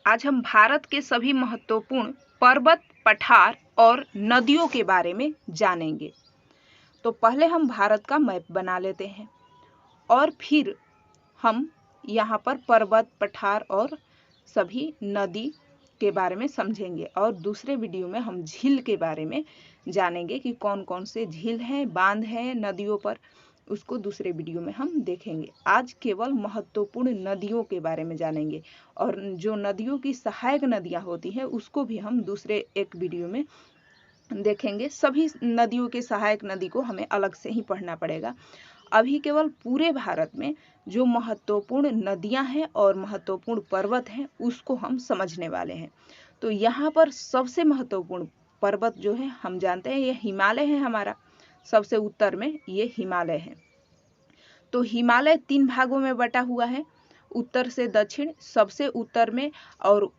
आज हम भारत के सभी महत्वपूर्ण पर्वत, पठार और नदियों के बारे में जानेंगे। तो पहले हम भारत का मैप बना लेते हैं और फिर हम यहाँ पर पर्वत, पठार और सभी नदी के बारे में समझेंगे और दूसरे वीडियो में हम झील के बारे में जानेंगे कि कौन कौन से झील हैं, बांध हैं नदियों पर, उसको दूसरे वीडियो में हम देखेंगे। आज केवल महत्वपूर्ण नदियों के बारे में जानेंगे और जो नदियों की सहायक नदियाँ होती हैं उसको भी हम दूसरे एक वीडियो में देखेंगे। सभी नदियों के सहायक नदी को हमें अलग से ही पढ़ना पड़ेगा। अभी केवल पूरे भारत में जो महत्वपूर्ण नदियां हैं और महत्वपूर्ण पर्वत हैं उसको हम समझने वाले हैं। तो यहाँ पर सबसे महत्वपूर्ण पर्वत जो है हम जानते हैं ये हिमालय है। हमारा सबसे उत्तर में ये हिमालय है। तो हिमालय 3 भागों में बटा हुआ है, उत्तर से दक्षिण। सबसे उत्तर में और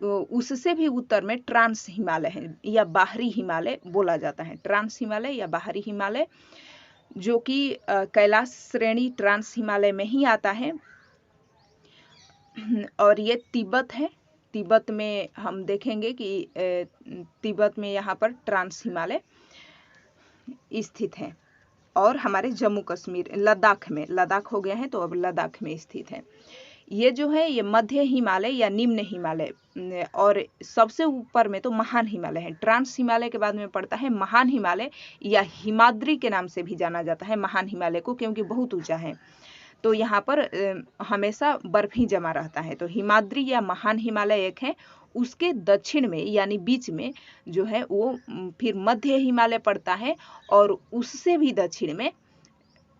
उससे भी उत्तर में ट्रांस हिमालय है या बाहरी हिमालय बोला जाता है। ट्रांस हिमालय या बाहरी हिमालय जो कि कैलाश श्रेणी ट्रांस हिमालय में ही आता है। और ये तिब्बत है। तिब्बत में हम देखेंगे कि तिब्बत में यहाँ पर ट्रांस हिमालय स्थित है। और हमारे जम्मू कश्मीर लद्दाख हो गया है तो अब लद्दाख में स्थित है। ये जो है ये मध्य हिमालय या निम्न हिमालय और सबसे ऊपर में तो महान हिमालय है। ट्रांस हिमालय के बाद में पड़ता है महान हिमालय या हिमाद्री के नाम से भी जाना जाता है महान हिमालय को, क्योंकि बहुत ऊंचा है तो यहाँ पर हमेशा बर्फ ही जमा रहता है। तो हिमाद्री या महान हिमालय एक है। उसके दक्षिण में यानी बीच में जो है वो फिर मध्य हिमालय पड़ता है और उससे भी दक्षिण में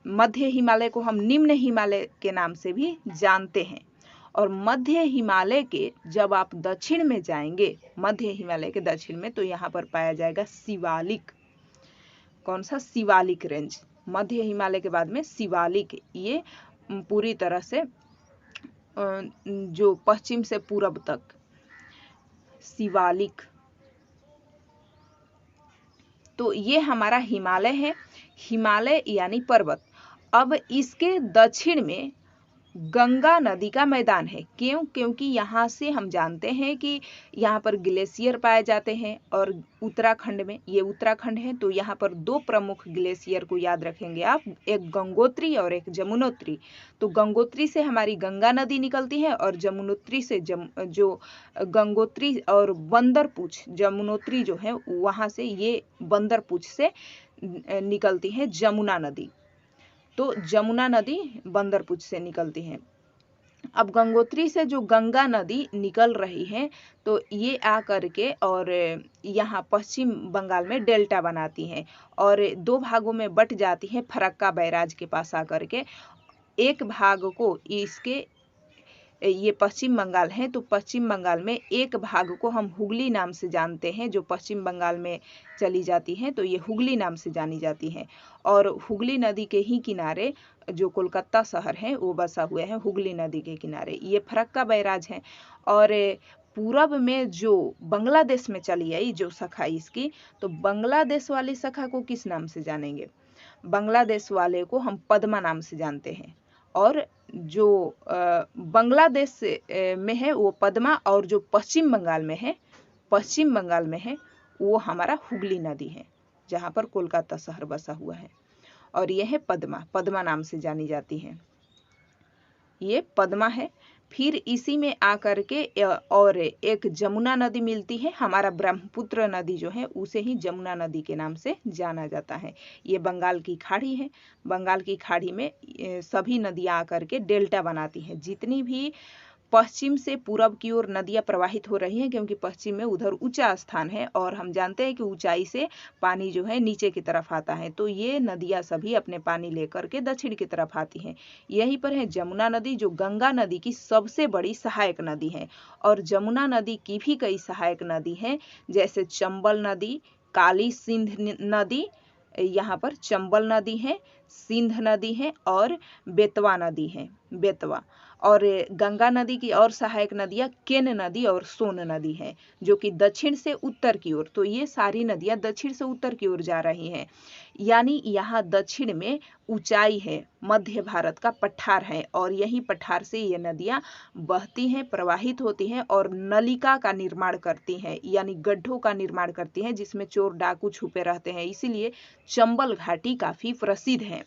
मध्य हिमालय को हम निम्न हिमालय के नाम से भी जानते हैं। और मध्य हिमालय के जब आप दक्षिण में जाएंगे, मध्य हिमालय के दक्षिण में, तो यहाँ पर पाया जाएगा शिवालिक। कौन सा? शिवालिक रेंज। मध्य हिमालय के बाद में शिवालिक, ये पूरी तरह से जो पश्चिम से पूरब तक शिवालिक। तो ये हमारा हिमालय है, हिमालय यानी पर्वत। अब इसके दक्षिण में गंगा नदी का मैदान है। क्यों? क्योंकि यहाँ से हम जानते हैं कि यहाँ पर ग्लेशियर पाए जाते हैं और उत्तराखंड में, ये उत्तराखंड है तो यहाँ पर 2 प्रमुख ग्लेशियर को याद रखेंगे आप, एक गंगोत्री और एक जमुनोत्री। तो गंगोत्री से हमारी गंगा नदी निकलती है और जमुनोत्री से जो गंगोत्री और बंदरपूछ जमुनोत्री जो है वहाँ से ये बंदरपूछ से निकलती है जमुना नदी। तो जमुना नदी बंदरपूछ से निकलती है। अब गंगोत्री से जो गंगा नदी निकल रही है तो ये आ करके और यहाँ पश्चिम बंगाल में डेल्टा बनाती है और 2 भागों में बट जाती है फरक्का बैराज के पास आ करके। एक भाग को इसके ये पश्चिम बंगाल है तो पश्चिम बंगाल में एक भाग को हम हुगली नाम से जानते हैं, जो पश्चिम बंगाल में चली जाती है तो ये हुगली नाम से जानी जाती है। और हुगली नदी के ही किनारे जो कोलकाता शहर है वो बसा हुआ है हुगली नदी के किनारे। ये फरक्का बैराज है। और पूरब में जो बांग्लादेश में चली आई जो शाखा इसकी, तो बांग्लादेश वाली शाखा को किस नाम से जानेंगे? बांग्लादेश वाले को हम पद्मा नाम से जानते हैं। और जो बांग्लादेश में है वो पद्मा, और जो पश्चिम बंगाल में है वो हमारा हुगली नदी है जहाँ पर कोलकाता शहर बसा हुआ है। और यह है पद्मा नाम से जानी जाती है। ये पद्मा है। फिर इसी में आकर के और एक जमुना नदी मिलती है। हमारा ब्रह्मपुत्र नदी जो है उसे ही जमुना नदी के नाम से जाना जाता है। ये बंगाल की खाड़ी है। बंगाल की खाड़ी में सभी नदियां आकर के डेल्टा बनाती हैं। जितनी भी पश्चिम से पूरब की ओर नदियां प्रवाहित हो रही हैं, क्योंकि पश्चिम में उधर ऊंचा स्थान है और हम जानते हैं कि ऊंचाई से पानी जो है नीचे की तरफ आता है, तो ये नदियां सभी अपने पानी लेकर के दक्षिण की तरफ आती हैं। यहीं पर है जमुना नदी, जो गंगा नदी की सबसे बड़ी सहायक नदी है। और जमुना नदी की भी कई सहायक नदी हैं, जैसे चंबल नदी, काली सिंध नदी, यहाँ पर चंबल नदी है, सिंध नदी है और बेतवा नदी है। बेतवा और गंगा नदी की और सहायक नदियां केन नदी और सोन नदी है, जो कि दक्षिण से उत्तर की ओर। तो ये सारी नदियां दक्षिण से उत्तर की ओर जा रही हैं, यानी यहाँ दक्षिण में ऊंचाई है, मध्य भारत का पठार है, और यही पठार से ये नदियां बहती हैं, प्रवाहित होती हैं और नलिका का निर्माण करती हैं, यानी गड्ढों का निर्माण करती हैं जिसमें चोर डाकू छुपे रहते हैं। इसीलिए चंबल घाटी काफी प्रसिद्ध है।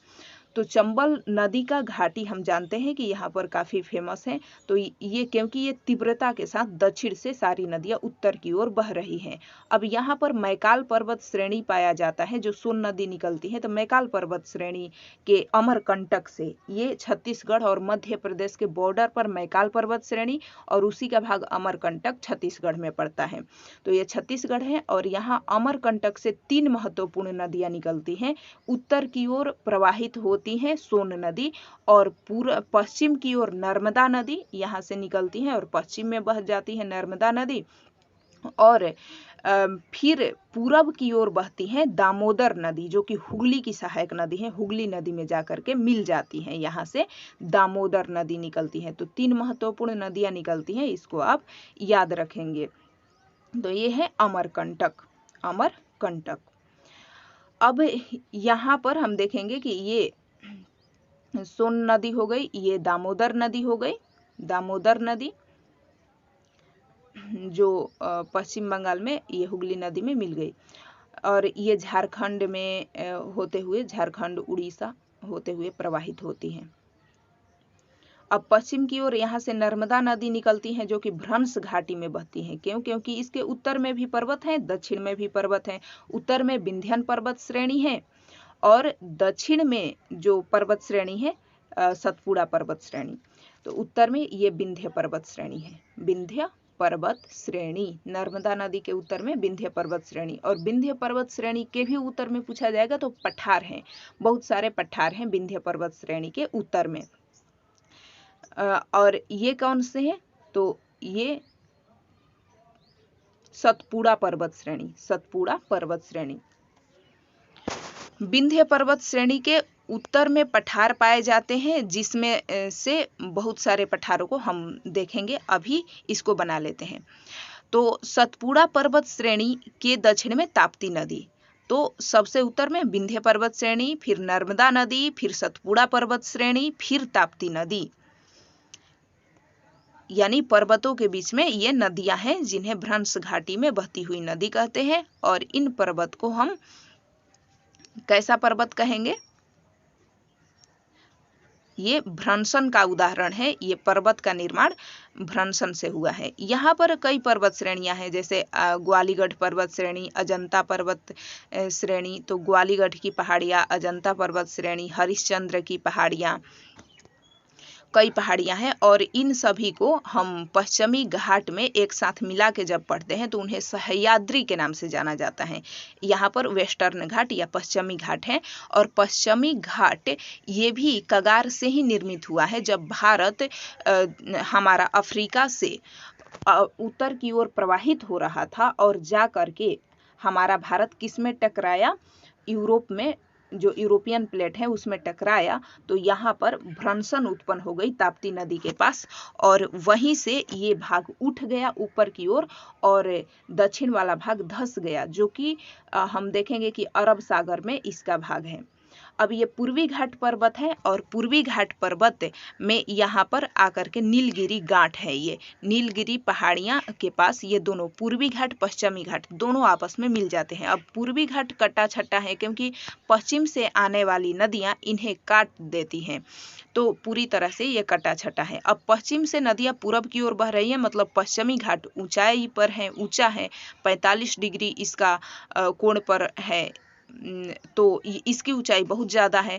तो चंबल नदी का घाटी हम जानते हैं कि यहाँ पर काफ़ी फेमस है। तो ये क्योंकि ये तीव्रता के साथ दक्षिण से सारी नदियाँ उत्तर की ओर बह रही हैं। अब यहाँ पर मैकाल पर्वत श्रेणी पाया जाता है, जो सोन नदी निकलती है। तो मैकाल पर्वत श्रेणी के अमरकंटक से, ये छत्तीसगढ़ और मध्य प्रदेश के बॉर्डर पर मैकाल पर्वत श्रेणी और उसी का भाग अमरकंटक छत्तीसगढ़ में पड़ता है। तो ये छत्तीसगढ़ है और यहाँ अमरकंटक से 3 महत्वपूर्ण नदियाँ निकलती हैं। उत्तर की ओर प्रवाहित होती है सोन नदी, और पूर्व पश्चिम की ओर नर्मदा नदी यहाँ से निकलती है और पश्चिम में बह जाती है नर्मदा नदी, और फिर पूरब की ओर बहती है दामोदर नदी, जो कि हुगली की सहायक नदी है। हुगली नदी में जाकर के मिल जाती है, यहाँ से दामोदर नदी निकलती है। तो 3 महत्वपूर्ण नदियाँ निकलती हैं, इसको आप याद रखेंगे। तो ये है अमरकंटक, अमरकंटक। अब यहाँ पर हम देखेंगे कि ये सोन नदी हो गई, ये दामोदर नदी हो गई। दामोदर नदी जो पश्चिम बंगाल में ये हुगली नदी में मिल गई, और ये झारखंड में होते हुए, झारखंड उड़ीसा होते हुए प्रवाहित होती हैं। अब पश्चिम की ओर यहाँ से नर्मदा नदी निकलती है, जो कि भ्रंश घाटी में बहती है। क्यों? क्योंकि इसके उत्तर में भी पर्वत हैं, दक्षिण में भी पर्वत हैं। उत्तर में विंध्यान पर्वत श्रेणी है और दक्षिण में जो पर्वत श्रेणी है सतपुड़ा पर्वत श्रेणी। तो उत्तर में ये विंध्य पर्वत श्रेणी है, विंध्य पर्वत श्रेणी। नर्मदा नदी के उत्तर में विंध्य पर्वत श्रेणी, और विंध्य पर्वत श्रेणी के भी उत्तर में पूछा जाएगा तो पठार हैं, बहुत सारे पठार हैं विंध्य पर्वत श्रेणी के उत्तर में। और ये कौन से हैं? तो ये सतपुड़ा पर्वत श्रेणी, सतपुड़ा पर्वत श्रेणी। विंध्य पर्वत श्रेणी के उत्तर में पठार पाए जाते हैं, जिसमें से बहुत सारे पठारों को हम देखेंगे। अभी इसको बना लेते हैं। तो सतपुड़ा पर्वत श्रेणी के दक्षिण में ताप्ती नदी। तो सबसे उत्तर में विंध्य पर्वत श्रेणी, फिर नर्मदा नदी, फिर सतपुड़ा पर्वत श्रेणी, फिर ताप्ती नदी। यानी पर्वतों के बीच में ये नदियां हैं, जिन्हें भ्रंश घाटी में बहती हुई नदी कहते हैं। और इन पर्वत को हम कैसा पर्वत कहेंगे? ये भ्रंशन का उदाहरण है। ये पर्वत का निर्माण भ्रंशन से हुआ है। यहाँ पर कई पर्वत श्रेणियां हैं, जैसे ग्वालीगढ़ पर्वत श्रेणी, अजंता पर्वत श्रेणी। तो ग्वालीगढ़ की पहाड़ियाँ, अजंता पर्वत श्रेणी, हरिश्चंद्र की पहाड़ियाँ, कई पहाड़ियाँ हैं। और इन सभी को हम पश्चिमी घाट में एक साथ मिला के जब पढ़ते हैं तो उन्हें सह्याद्री के नाम से जाना जाता है। यहाँ पर वेस्टर्न घाट या पश्चिमी घाट है, और पश्चिमी घाट ये भी कगार से ही निर्मित हुआ है। जब भारत हमारा अफ्रीका से उत्तर की ओर प्रवाहित हो रहा था और जा करके हमारा भारत किस में टकराया? यूरोप में, जो यूरोपियन प्लेट है उसमें टकराया। तो यहाँ पर भ्रंशन उत्पन्न हो गई ताप्ती नदी के पास, और वहीं से ये भाग उठ गया ऊपर की ओर और दक्षिण वाला भाग धंस गया, जो कि हम देखेंगे कि अरब सागर में इसका भाग है। अब ये पूर्वी घाट पर्वत है, और पूर्वी घाट पर्वत में यहाँ पर आकर के नीलगिरी गांठ है। ये नीलगिरी पहाड़ियाँ के पास ये दोनों पूर्वी घाट, पश्चिमी घाट दोनों आपस में मिल जाते हैं। अब पूर्वी घाट कटा छट्टा है, क्योंकि पश्चिम से आने वाली नदियाँ इन्हें काट देती हैं, तो पूरी तरह से ये कटा छटा है। अब पश्चिम से नदियाँ पूरब की ओर बह रही हैं, मतलब पश्चिमी घाट ऊंचाई पर है, ऊंचा है, 45 डिग्री इसका कोण पर है। तो इसकी ऊंचाई बहुत ज़्यादा है,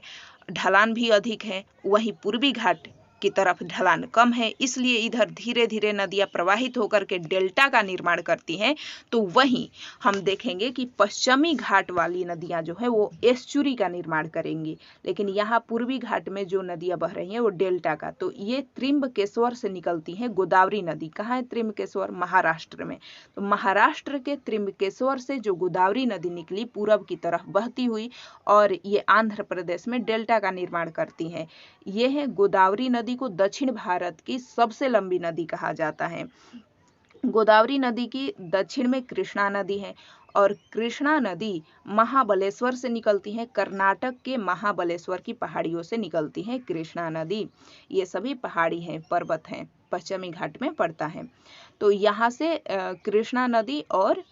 ढलान भी अधिक है। वहीं पूर्वी घाट की तरफ ढलान कम है, इसलिए इधर धीरे धीरे नदियाँ प्रवाहित होकर के डेल्टा का निर्माण करती हैं। तो वहीं हम देखेंगे कि पश्चिमी घाट वाली नदियाँ जो है वो एस्चुरी का निर्माण करेंगी, लेकिन यहाँ पूर्वी घाट में जो नदियाँ बह रही हैं वो डेल्टा का। तो ये त्रिम्बकेश्वर से निकलती हैं। गोदावरी नदी कहाँ है? त्रिम्बकेश्वर, महाराष्ट्र में। तो महाराष्ट्र के त्रिम्बकेश्वर से जो गोदावरी नदी निकली पूरब की तरफ बहती हुई, और ये आंध्र प्रदेश में डेल्टा का निर्माण करती हैं। ये है गोदावरी नदी नदी को दक्षिण भारत की सबसे लंबी नदी कहा जाता है। गोदावरी नदी की दक्षिण में कृष्णा नदी है और कृष्णा नदी महाबलेश्वर से निकलती है। कर्नाटक के महाबलेश्वर की पहाड़ियों से निकलती है कृष्णा नदी। ये सभी पहाड़ी हैं, पर्वत हैं, पश्चिमी घाट में पड़ता है। तो यहाँ से कृष्णा नदी और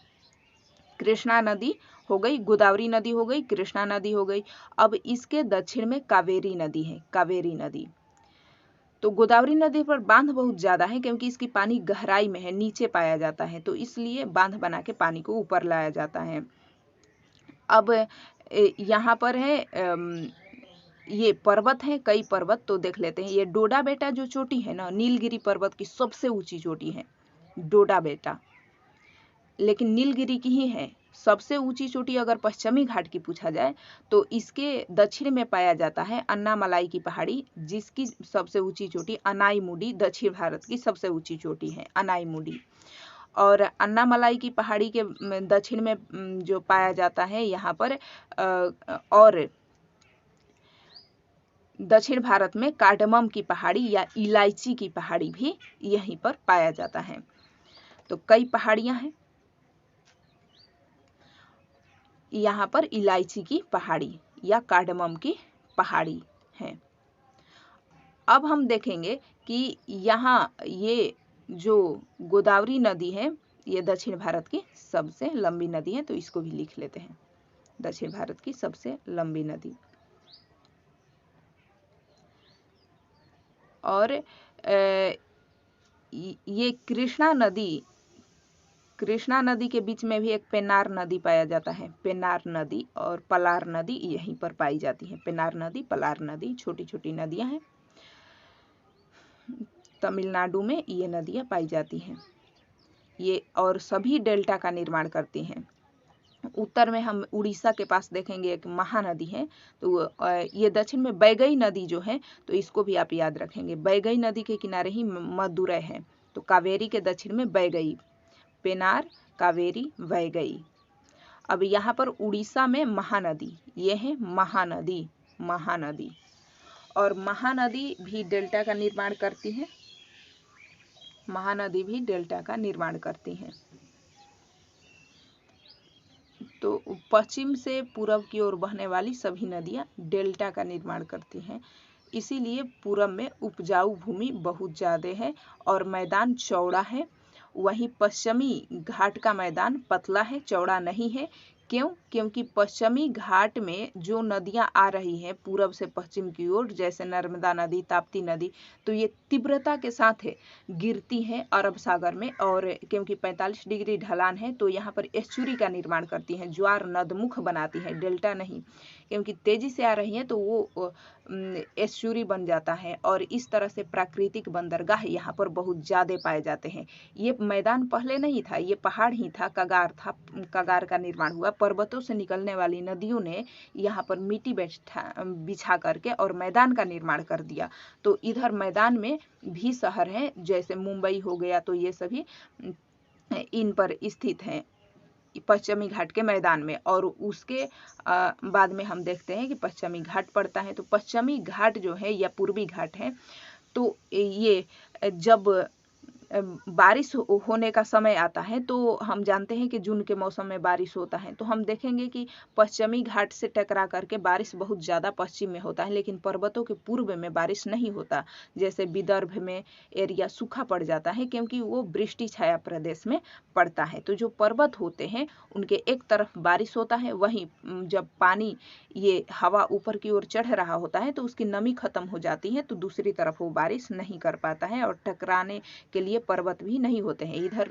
कृष्णा नदी हो गई, गोदावरी नदी हो गई, कृष्णा नदी हो गई। अब इसके दक्षिण में कावेरी नदी है, कावेरी नदी। तो गोदावरी नदी पर बांध बहुत ज्यादा है क्योंकि इसकी पानी गहराई में है, नीचे पाया जाता है, तो इसलिए बांध बना के पानी को ऊपर लाया जाता है। अब यहाँ पर है ये पर्वत है, कई पर्वत तो देख लेते हैं। ये डोडा बेटा जो चोटी है ना, नीलगिरी पर्वत की सबसे ऊंची चोटी है डोडा बेटा, लेकिन नीलगिरी की ही है सबसे ऊंची चोटी। अगर पश्चिमी घाट की पूछा जाए तो इसके दक्षिण में पाया जाता है अन्नामलाई की पहाड़ी, जिसकी सबसे ऊंची चोटी अनाईमुडी दक्षिण भारत की सबसे ऊंची चोटी है, अनाईमुडी। और अन्नामलाई की पहाड़ी के दक्षिण में जो पाया जाता है यहाँ पर और दक्षिण भारत में कार्डमम की पहाड़ी या इलायची की पहाड़ी भी यहीं पर पाया जाता है। तो कई पहाड़ियां हैं यहाँ पर, इलायची की पहाड़ी या कार्डमम की पहाड़ी है। अब हम देखेंगे कि यहाँ ये जो गोदावरी नदी है ये दक्षिण भारत की सबसे लंबी नदी है, तो इसको भी लिख लेते हैं, दक्षिण भारत की सबसे लंबी नदी। और ये कृष्णा नदी के बीच में भी एक पेन्नार नदी पाया जाता है, पेन्नार नदी और पलार नदी यहीं पर पाई जाती है। पेन्नार नदी, पलार नदी छोटी छोटी नदियां हैं, तमिलनाडु में ये नदियां पाई जाती हैं। ये और सभी डेल्टा का निर्माण करती हैं। उत्तर में हम उड़ीसा के पास देखेंगे एक महानदी है, तो ये दक्षिण में बैगई नदी जो है, तो इसको भी आप याद रखेंगे। बैगई नदी के किनारे ही मदुरै है, तो कावेरी के दक्षिण में बैगई, पेनार, कावेरी, वैगई। अब यहाँ पर उड़ीसा में महानदी, ये है महानदी, महानदी। और महानदी भी डेल्टा का निर्माण करती है, महानदी भी डेल्टा का निर्माण करती है। तो पश्चिम से पूरब की ओर बहने वाली सभी नदियाँ डेल्टा का निर्माण करती हैं, इसीलिए पूरब में उपजाऊ भूमि बहुत ज़्यादा है और मैदान चौड़ा है। वहीं पश्चिमी घाट का मैदान पतला है, चौड़ा नहीं है। क्यों? क्योंकि पश्चिमी घाट में जो नदियां आ रही हैं पूरब से पश्चिम की ओर, जैसे नर्मदा नदी, ताप्ती नदी, तो ये तीव्रता के साथ गिरती हैं अरब सागर में, और क्योंकि 45 डिग्री ढलान है तो यहाँ पर एस्चुरी का निर्माण करती हैं, ज्वार नदमुख बनाती हैं, डेल्टा नहीं। क्योंकि तेजी से आ रही हैं तो वो एस्चुरी बन जाता है, और इस तरह से प्राकृतिक बंदरगाह यहाँ पर बहुत ज़्यादा पाए जाते हैं। ये मैदान पहले नहीं था, ये पहाड़ ही था, कगार था, कगार का निर्माण हुआ। पर्वतों से निकलने वाली नदियों ने यहाँ पर मिट्टी बिछा करके और मैदान का निर्माण कर दिया। तो इधर मैदान में भी शहर हैं, जैसे मुंबई हो गया, तो ये सभी इन पर स्थित हैं पश्चिमी घाट के मैदान में। और उसके बाद में हम देखते हैं कि पश्चिमी घाट पड़ता है। तो पश्चिमी घाट जो है या पूर्वी घाट है, तो ये जब बारिश होने का समय आता है, तो हम जानते हैं कि जून के मौसम में बारिश होता है, तो हम देखेंगे कि पश्चिमी घाट से टकरा करके बारिश बहुत ज़्यादा पश्चिम में होता है, लेकिन पर्वतों के पूर्व में बारिश नहीं होता। जैसे विदर्भ में एरिया सूखा पड़ जाता है क्योंकि वो वृष्टि छाया प्रदेश में पड़ता है। तो जो पर्वत होते हैं उनके एक तरफ बारिश होता है, वहीं जब पानी ये हवा ऊपर की ओर चढ़ रहा होता है तो उसकी नमी खत्म हो जाती है, तो दूसरी तरफ वो बारिश नहीं कर पाता है, और टकराने के लिए पर्वत भी नहीं होते हैं। इधर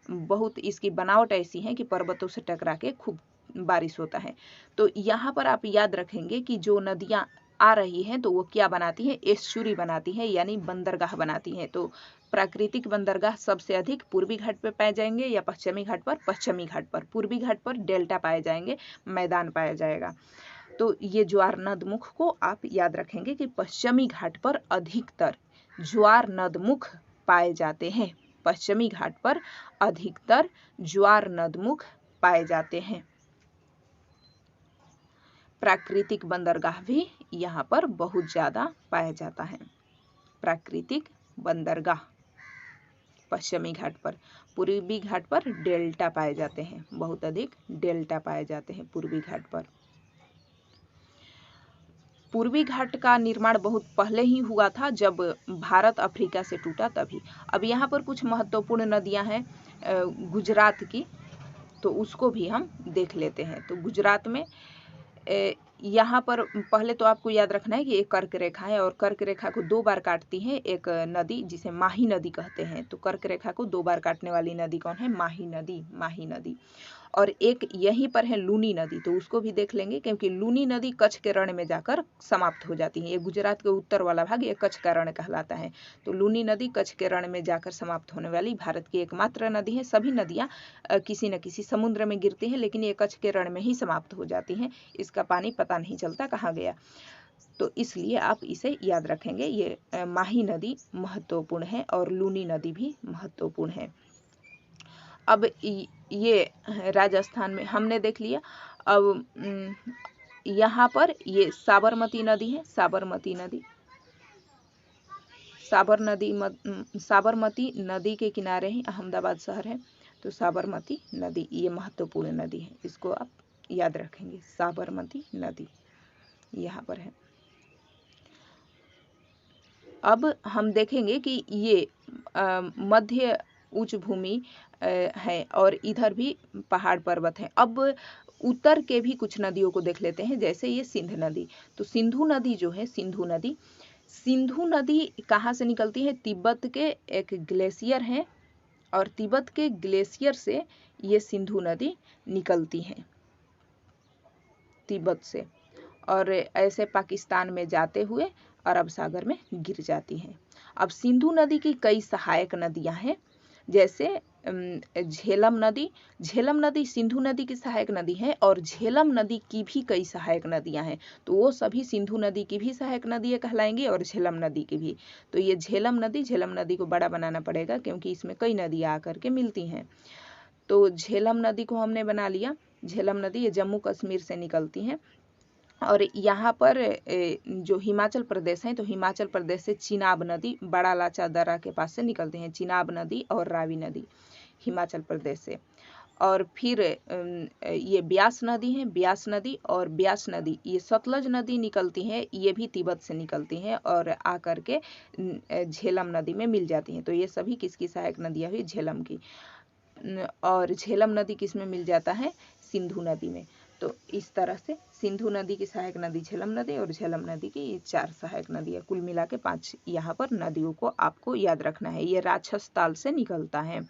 बहुत इसकी बनावट ऐसी है कि पर्वतों से टकरा के खूब बारिश होता है। तो यहाँ पर आप याद रखेंगे कि जो नदियाँ आ रही हैं तो वो क्या बनाती है, एस्चुरी बनाती है, यानी बंदरगाह बनाती है। तो प्राकृतिक बंदरगाह सबसे अधिक पूर्वी घाट पर पाए जाएंगे या पश्चिमी घाट पर? पश्चिमी घाट पर। पूर्वी घाट पर डेल्टा पाए जाएंगे, मैदान पाया जाएगा। तो ये ज्वार नदमुख को आप याद रखेंगे कि पश्चिमी घाट पर अधिकतर ज्वार नदमुख पाए जाते हैं, पश्चिमी घाट पर अधिकतर ज्वार नदमुख पाए जाते हैं। प्राकृतिक बंदरगाह भी यहाँ पर बहुत ज्यादा पाया जाता है। प्राकृतिक बंदरगाह। पश्चिमी घाट पर, पूर्वी घाट पर डेल्टा पाए जाते हैं, बहुत अधिक डेल्टा पाए जाते हैं पूर्वी घाट पर। पूर्वी घाट का निर्माण बहुत पहले ही हुआ था, जब भारत अफ्रीका से टूटा तभी। अब यहाँ पर कुछ महत्वपूर्ण नदियाँ हैं गुजरात की, तो उसको भी हम देख लेते हैं। तो गुजरात में यहाँ पर पहले तो आपको याद रखना है कि एक कर्क रेखा है और कर्क रेखा को 2 बार काटती है एक नदी जिसे माही नदी कहते हैं। तो कर्क रेखा को 2 बार काटने वाली नदी कौन है? माही नदी, माही नदी। और एक यहीं पर है लूनी नदी, तो उसको भी देख लेंगे क्योंकि लूनी नदी कच्छ के रण में जाकर समाप्त हो जाती है। ये गुजरात के उत्तर वाला भाग ये कच्छ का रण कहलाता है। तो लूनी नदी कच्छ के रण में जाकर समाप्त होने वाली भारत की एकमात्र नदी है। सभी नदियाँ किसी न किसी समुद्र में गिरती हैं, लेकिन ये कच्छ के रण में ही समाप्त हो जाती हैं। इसका पानी पता नहीं चलता कहाँ गया, तो इसलिए आप इसे याद रखेंगे। ये माही नदी महत्वपूर्ण है और लूनी नदी भी महत्वपूर्ण है। अब ये राजस्थान में हमने देख लिया। अब यहाँ पर ये साबरमती नदी है, साबरमती नदी। साबरमती नदी के किनारे ही अहमदाबाद शहर है, तो साबरमती नदी ये महत्वपूर्ण नदी है, इसको आप याद रखेंगे। साबरमती नदी यहाँ पर है। अब हम देखेंगे कि ये मध्य उच्च भूमि है और इधर भी पहाड़ पर्वत हैं। अब उत्तर के भी कुछ नदियों को देख लेते हैं, जैसे ये सिंध नदी। तो सिंधु नदी जो है, सिंधु नदी कहाँ से निकलती है? तिब्बत के एक ग्लेशियर है और तिब्बत के ग्लेशियर से ये सिंधु नदी निकलती है, तिब्बत से, और ऐसे पाकिस्तान में जाते हुए अरब सागर में गिर जाती हैं। अब सिंधु नदी की कई सहायक नदियां हैं, जैसे झेलम नदी सिंधु नदी की सहायक नदी है और झेलम नदी की भी कई सहायक नदियां हैं। तो वो सभी सिंधु नदी की भी सहायक नदियां कहलाएंगी और झेलम नदी की भी। तो ये झेलम नदी को बड़ा बनाना पड़ेगा क्योंकि इसमें कई नदियां आकर के मिलती हैं। तो झेलम नदी को हमने बना लिया। झेलम नदी ये जम्मू कश्मीर से निकलती हैं और यहाँ पर जो हिमाचल प्रदेश है, तो हिमाचल प्रदेश से चिनाब नदी बड़ा लाचा दर्रा के पास से निकलते हैं, चिनाब नदी और रावी नदी हिमाचल प्रदेश से। और फिर ये ब्यास नदी है, ब्यास नदी और ब्यास नदी ये सतलज नदी निकलती हैं, ये भी तिब्बत से निकलती हैं और आकर के झेलम नदी में मिल जाती हैं। तो ये सभी किसकी सहायक नदियाँ हुई? झेलम की। और झेलम नदी किस में मिल जाता है? सिंधु नदी में। तो इस तरह से सिंधु नदी की सहायक नदी झेलम नदी और झेलम नदी की ये 4 सहायक नदी है। कुल मिला के 5 यहाँ पर नदियों को आपको याद रखना है। ये राक्षस ताल से निकलता है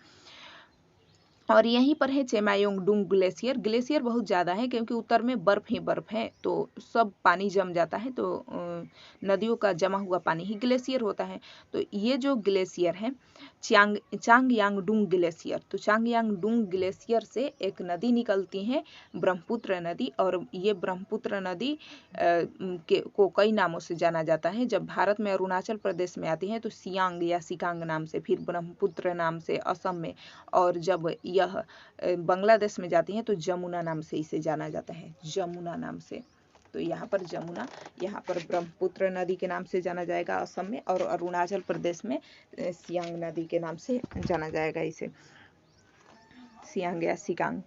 और यहीं पर है चेमायोंगडुंग ग्लेशियर। ग्लेशियर बहुत ज़्यादा है क्योंकि उत्तर में बर्फ़ ही बर्फ़ है, तो सब पानी जम जाता है, तो नदियों का जमा हुआ पानी ही ग्लेशियर होता है। तो ये जो ग्लेशियर है चांगयांगडुंग ग्लेशियर, तो चांगयांगडुंग ग्लेशियर से एक नदी निकलती है, ब्रह्मपुत्र नदी। और ये ब्रह्मपुत्र नदी को कई नामों से जाना जाता है। जब भारत में अरुणाचल प्रदेश में आती है तो सियांग या सिकांग नाम से, फिर ब्रह्मपुत्र नाम से असम में, और जब यह बांग्लादेश में जाती हैं तो जमुना नाम से इसे जाना जाता है, जमुना नाम से। तो यहाँ पर जमुना, यहाँ पर ब्रह्मपुत्र नदी के नाम से जाना जाएगा असम में, और अरुणाचल प्रदेश में सियांग नदी के नाम से जाना जाएगा इसे, सियांग या सिकांग।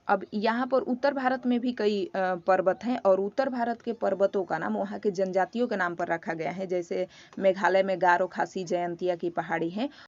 अब यहाँ पर उत्तर भारत में भी कई पर्वत हैं और उत्तर भारत के पर्वतों का नाम वहाँ के जनजातियों के नाम पर रखा गया है। जैसे मेघालय में गारो, खासी, जयंतिया की पहाड़ी है